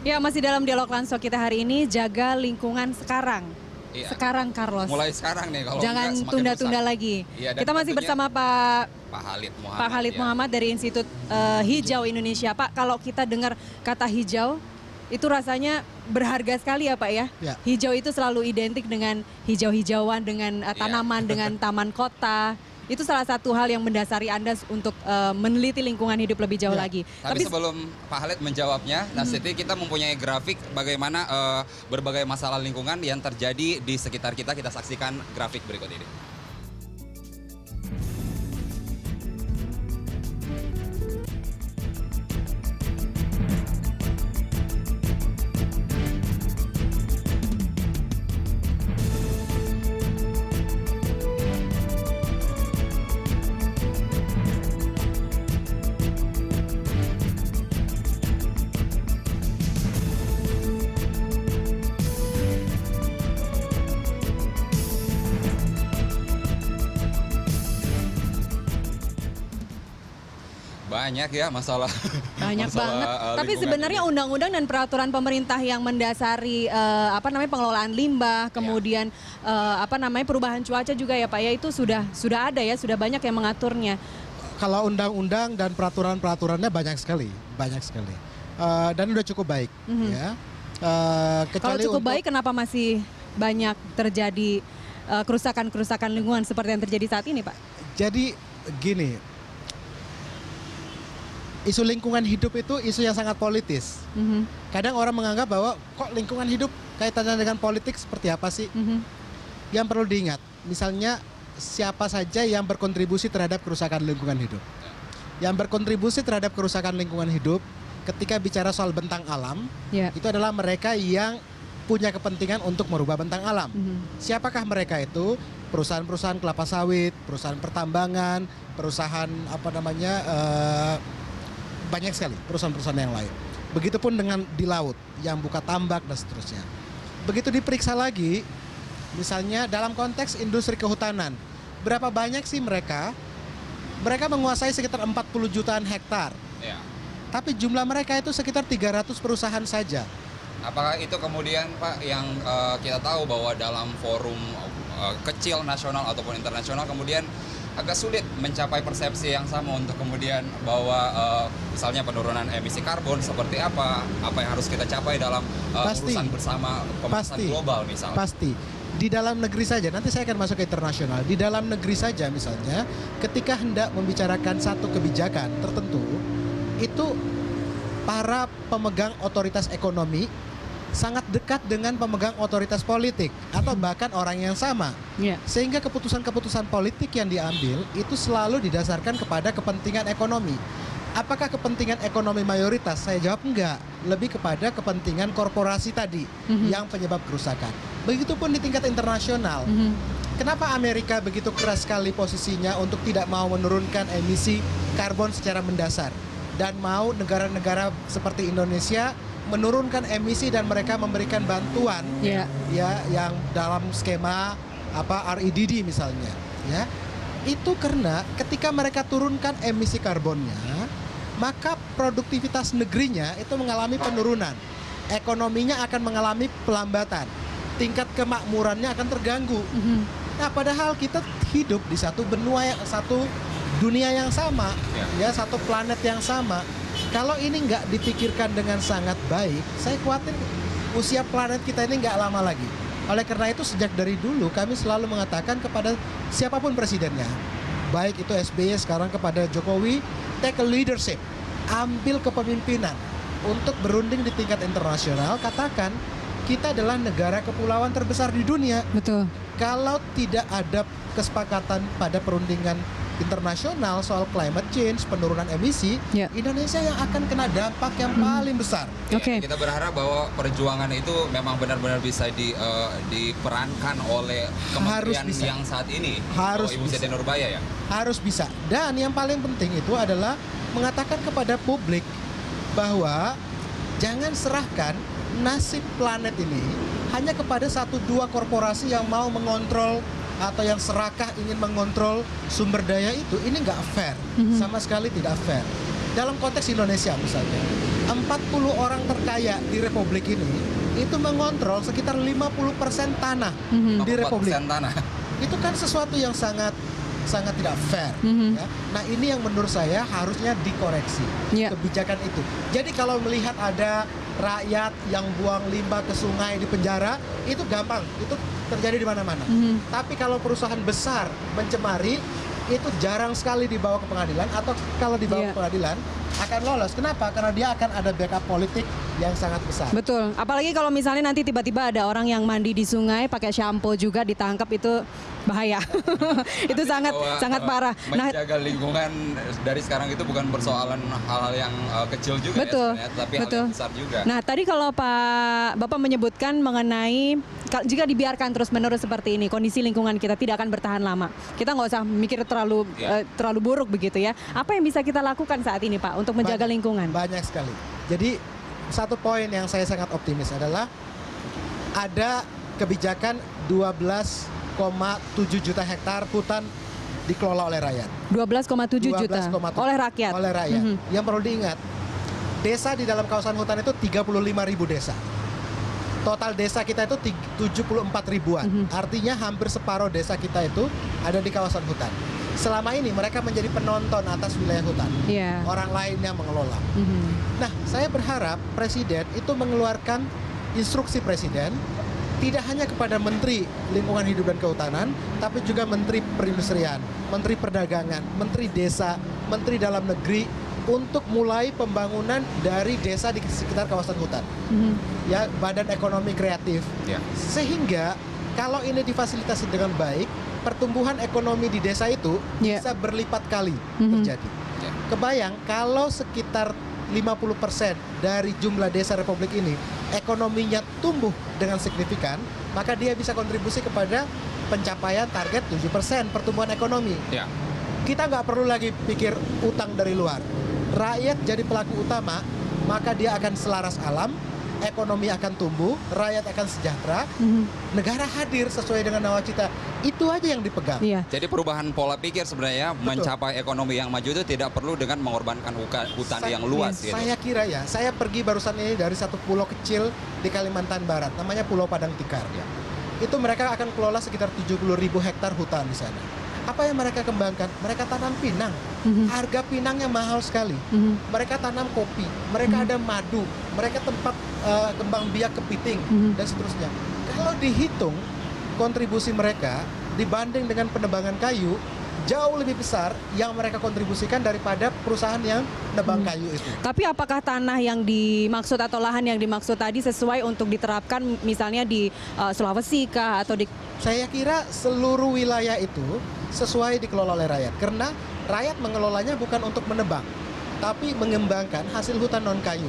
Ya, masih dalam dialog langsung kita hari ini, jaga lingkungan sekarang. Iya. Sekarang, Carlos. Mulai sekarang nih, kalau jangan enggak semakin tunda-tunda rusak. lagi. Iya, dan Kita masih tentunya bersama Pak Halid Pak Halid Muhammad dari Institut Hijau Indonesia. Pak, kalau kita dengar kata hijau, itu rasanya berharga sekali ya Pak ya. Ya. Hijau itu selalu identik dengan hijau-hijauan, dengan tanaman, dengan taman kota. Itu salah satu hal yang mendasari Anda untuk meneliti lingkungan hidup lebih jauh Ya. lagi. Tapi sebelum Pak Halid menjawabnya, nah Siti, kita mempunyai grafik bagaimana berbagai masalah lingkungan yang terjadi di sekitar kita. Kita saksikan grafik berikut ini. Banyak ya masalah. Banyak masalah, banget. Tapi lingkungan sebenarnya ini. undang-undang dan peraturan pemerintah yang mendasari pengelolaan limbah, kemudian perubahan cuaca juga ya Pak ya, itu sudah ada ya, sudah banyak yang mengaturnya. Kalau undang-undang dan peraturan-peraturannya banyak sekali. Dan udah cukup baik. Ya. Kalau cukup baik, kenapa masih banyak terjadi kerusakan-kerusakan lingkungan seperti yang terjadi saat ini Pak? Jadi gini, isu lingkungan hidup itu isu yang sangat politis. Kadang orang menganggap bahwa kok lingkungan hidup kaitannya dengan politik, seperti apa sih? Yang perlu diingat, misalnya siapa saja yang berkontribusi terhadap kerusakan lingkungan hidup. Yang berkontribusi terhadap kerusakan lingkungan hidup ketika bicara soal bentang alam, itu adalah mereka yang punya kepentingan untuk merubah bentang alam. Siapakah mereka itu? Perusahaan-perusahaan kelapa sawit, perusahaan pertambangan, perusahaan banyak sekali perusahaan-perusahaan yang lain. Begitupun dengan di laut yang buka tambak dan seterusnya. Begitu diperiksa lagi, misalnya dalam konteks industri kehutanan, berapa banyak sih mereka? Mereka menguasai sekitar 40 jutaan hektar. Ya. Tapi jumlah mereka itu sekitar 300 perusahaan saja. Apakah itu kemudian Pak yang kita tahu bahwa dalam forum kecil nasional ataupun internasional kemudian agak sulit mencapai persepsi yang sama untuk kemudian bahwa misalnya penurunan emisi karbon seperti apa yang harus kita capai dalam urusan bersama pemanasan global misalnya. Pasti. Di dalam negeri saja, nanti saya akan masuk ke internasional. Di dalam negeri saja misalnya, ketika hendak membicarakan satu kebijakan tertentu, itu para pemegang otoritas ekonomi sangat dekat dengan pemegang otoritas politik atau bahkan orang yang sama. Sehingga keputusan-keputusan politik yang diambil itu selalu didasarkan kepada kepentingan ekonomi. Apakah kepentingan ekonomi mayoritas? Saya jawab enggak. Lebih kepada kepentingan korporasi tadi yang penyebab kerusakan. Begitupun di tingkat internasional. Kenapa Amerika begitu keras sekali posisinya untuk tidak mau menurunkan emisi karbon secara mendasar dan mau negara-negara seperti Indonesia menurunkan emisi dan mereka memberikan bantuan ya yang dalam skema REDD misalnya ya. Itu karena ketika mereka turunkan emisi karbonnya, maka produktivitas negerinya itu mengalami penurunan. Ekonominya akan mengalami pelambatan. Tingkat kemakmurannya akan terganggu. Nah, padahal kita hidup di satu dunia yang sama, ya satu planet yang sama. Kalau ini nggak dipikirkan dengan sangat baik, saya khawatir usia planet kita ini nggak lama lagi. Oleh karena itu sejak dari dulu kami selalu mengatakan kepada siapapun presidennya, baik itu SBY sekarang kepada Jokowi, take a leadership, ambil kepemimpinan untuk berunding di tingkat internasional. Katakan kita adalah negara kepulauan terbesar di dunia. Betul. Kalau tidak ada kesepakatan pada perundingan internasional soal climate change, penurunan emisi, Indonesia yang akan kena dampak yang paling besar. Kita berharap bahwa perjuangan itu memang benar-benar bisa diperankan oleh kementerian yang saat ini, harus Ibu Siti Nurbaya ya. Harus bisa. Dan yang paling penting itu adalah mengatakan kepada publik bahwa jangan serahkan nasib planet ini hanya kepada 1-2 korporasi yang mau mengontrol atau yang serakah ingin mengontrol sumber daya itu. Ini nggak fair, sama sekali tidak fair. Dalam konteks Indonesia misalnya, 40 orang terkaya di Republik ini itu mengontrol sekitar 50% tanah di Republik. 54% tanah. Itu kan sesuatu yang sangat tidak fair. Ya. Nah ini yang menurut saya harusnya dikoreksi kebijakan itu. Jadi kalau melihat ada rakyat yang buang limbah ke sungai di penjara, itu gampang, itu terjadi di mana-mana. Tapi kalau perusahaan besar mencemari, itu jarang sekali dibawa ke pengadilan, atau kalau dibawa ke pengadilan akan lolos. Kenapa? Karena dia akan ada backup politik yang sangat besar. Betul. Apalagi kalau misalnya nanti tiba-tiba ada orang yang mandi di sungai pakai shampoo juga ditangkap, itu bahaya. Itu sangat parah. Menjaga lingkungan dari sekarang itu bukan persoalan hal-hal yang kecil juga ya sebenarnya, tapi hal yang besar juga. Nah, tadi kalau Bapak menyebutkan mengenai jika dibiarkan terus-menerus seperti ini, kondisi lingkungan kita tidak akan bertahan lama. Kita nggak usah mikir terlalu buruk begitu ya. Apa yang bisa kita lakukan saat ini, Pak, untuk menjaga lingkungan? Banyak sekali. Jadi satu poin yang saya sangat optimis adalah ada kebijakan 12,7 juta hektar hutan dikelola oleh rakyat. 12,7 juta oleh rakyat. Oleh rakyat. Yang perlu diingat, desa di dalam kawasan hutan itu 35.000 desa. Total desa kita itu 74 ribuan. Artinya hampir separuh desa kita itu ada di kawasan hutan. Selama ini mereka menjadi penonton atas wilayah hutan. Orang lain yang mengelola. Nah, saya berharap Presiden itu mengeluarkan instruksi Presiden tidak hanya kepada Menteri Lingkungan Hidup dan Kehutanan, tapi juga Menteri Perindustrian, Menteri Perdagangan, Menteri Desa, Menteri Dalam Negeri, untuk mulai pembangunan dari desa di sekitar kawasan hutan. Ya, badan ekonomi kreatif. Sehingga kalau ini difasilitasi dengan baik, pertumbuhan ekonomi di desa itu bisa berlipat kali terjadi. Kebayang kalau sekitar 50% dari jumlah desa Republik ini ekonominya tumbuh dengan signifikan, maka dia bisa kontribusi kepada pencapaian target 7% pertumbuhan ekonomi. Kita nggak perlu lagi pikir utang dari luar. Rakyat jadi pelaku utama, maka dia akan selaras alam, ekonomi akan tumbuh, rakyat akan sejahtera, negara hadir sesuai dengan nawacita. Itu aja yang dipegang. Jadi perubahan pola pikir sebenarnya mencapai ekonomi yang maju itu tidak perlu dengan mengorbankan hutan yang luas. Saya kira ya, saya pergi barusan ini dari satu pulau kecil di Kalimantan Barat, namanya Pulau Padang Tikar. Itu mereka akan kelola sekitar 70.000 hektar hutan di sana. Apa yang mereka kembangkan? Mereka tanam pinang. Harga pinangnya mahal sekali. Mereka tanam kopi, mereka ada madu, mereka tempat kembang biak kepiting, dan seterusnya. Kalau dihitung kontribusi mereka dibanding dengan penebangan kayu, jauh lebih besar yang mereka kontribusikan daripada perusahaan yang nebang kayu itu. Tapi apakah tanah yang dimaksud atau lahan yang dimaksud tadi sesuai untuk diterapkan misalnya di Sulawesi kah atau di... Saya kira seluruh wilayah itu sesuai dikelola oleh rakyat, karena rakyat mengelolanya bukan untuk menebang, tapi mengembangkan hasil hutan non kayu.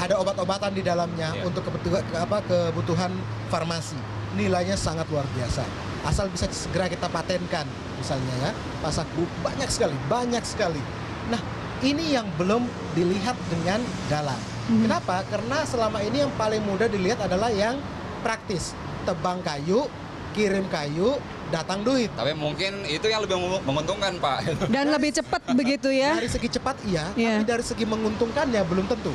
Ada obat-obatan di dalamnya untuk kebutuhan farmasi. Nilainya sangat luar biasa. Asal bisa segera kita patenkan, misalnya ya, pasak banyak sekali. Nah, ini yang belum dilihat dengan dalam. Kenapa? Karena selama ini yang paling mudah dilihat adalah yang praktis, tebang kayu, kirim kayu, datang duit. Tapi mungkin itu yang lebih menguntungkan, Pak. Dan lebih cepat begitu ya? Dari segi cepat iya, tapi dari segi menguntungkannya belum tentu.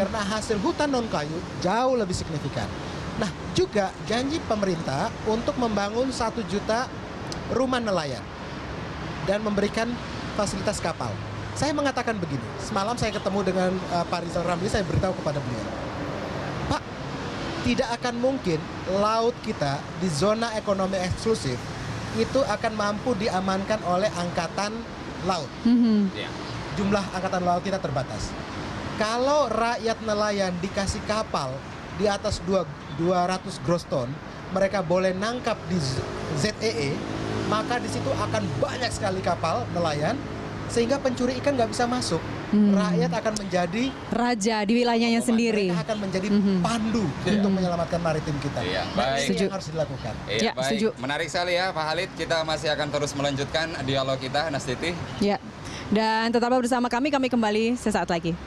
Karena hasil hutan non kayu jauh lebih signifikan. Nah, juga janji pemerintah untuk membangun 1 juta rumah nelayan dan memberikan fasilitas kapal. Saya mengatakan begini, semalam saya ketemu dengan Pak Rizal Ramli, saya beritahu kepada beliau, Pak, tidak akan mungkin laut kita di zona ekonomi eksklusif itu akan mampu diamankan oleh angkatan laut. Jumlah angkatan laut kita terbatas. Kalau rakyat nelayan dikasih kapal di atas 200 gross ton, mereka boleh nangkap di ZEE, maka di situ akan banyak sekali kapal nelayan, sehingga pencuri ikan nggak bisa masuk. Rakyat akan menjadi raja di wilayahnya sendiri. Mereka akan menjadi pandu untuk menyelamatkan maritim kita. Baik. Ini yang harus dilakukan. Baik. Setuju. Menarik sekali ya, Pak Khalid. Kita masih akan terus melanjutkan dialog kita, Nastiti. Dan tetaplah bersama kami kembali sesaat lagi.